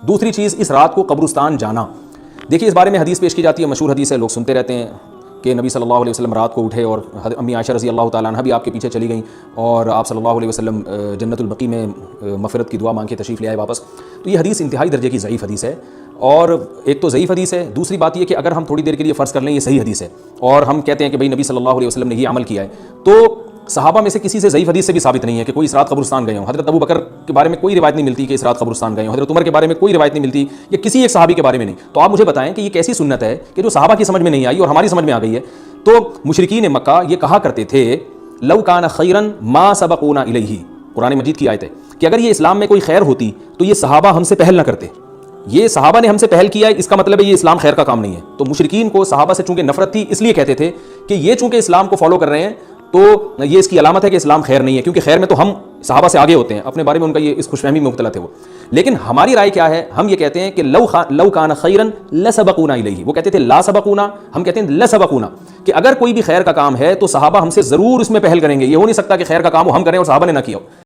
دوسری چیز اس رات کو قبرستان جانا. دیکھیے اس بارے میں حدیث پیش کی جاتی ہے, مشہور حدیث ہے, لوگ سنتے رہتے ہیں کہ نبی صلی اللہ علیہ وسلم رات کو اٹھے اور امی عائشہ رضی اللہ تعالیٰ عنہ بھی آپ کے پیچھے چلی گئیں اور آپ صلی اللہ علیہ وسلم جنت البقیع میں مغفرت کی دعا مانگ کے تشریف لے آئے واپس. تو یہ حدیث انتہائی درجے کی ضعیف حدیث ہے, اور ایک تو ضعیف حدیث ہے, دوسری بات یہ کہ اگر ہم تھوڑی دیر کے لیے فرض کر لیں یہ صحیح حدیث ہے اور ہم کہتے ہیں کہ بھئی نبی صلی اللہ علیہ وسلم نے یہ عمل کیا ہے, تو صحابہ میں سے کسی سے ضعیف حدیث سے بھی ثابت نہیں ہے کہ کوئی اس رات قبرستان گئے ہوں. حضرت ابو بکر کے بارے میں کوئی روایت نہیں ملتی کہ اس رات قبرستان گئے ہوں, حضرت عمر کے بارے میں کوئی روایت نہیں ملتی, یا کسی ایک صحابی کے بارے میں نہیں. تو آپ مجھے بتائیں کہ یہ کیسی سنت ہے کہ جو صحابہ کی سمجھ میں نہیں آئی اور ہماری سمجھ میں آ گئی ہے. تو مشرکین مکہ یہ کہا کرتے تھے لو کان خیرا ما سبقونا الیہ, قرآن مجید کی آیت ہے کہ اگر یہ اسلام میں کوئی خیر ہوتی تو یہ صحابہ ہم سے پہل نہ کرتے. یہ صحابہ نے ہم سے پہل کیا ہے, اس کا مطلب ہے یہ اسلام خیر کا کام نہیں ہے. تو مشرکین کو صحابہ سے چونکہ نفرت تھی اس لیے کہتے تھے کہ یہ چونکہ اسلام کو فالو کر رہے ہیں تو یہ اس کی علامت ہے کہ اسلام خیر نہیں ہے, کیونکہ خیر میں تو ہم صحابہ سے آگے ہوتے ہیں. اپنے بارے میں ان کا یہ اس خوش فہمی میں مبتلا تھے وہ. لیکن ہماری رائے کیا ہے, ہم یہ کہتے ہیں کہ لو کان خیرا لسبقونا الیہ. وہ کہتے تھے لا سبقونا, ہم کہتے ہیں لسبقونا, کہ اگر کوئی بھی خیر کا کام ہے تو صحابہ ہم سے ضرور اس میں پہل کریں گے. یہ ہو نہیں سکتا کہ خیر کا کام ہو ہم کریں اور صحابہ نے نہ کیا ہو.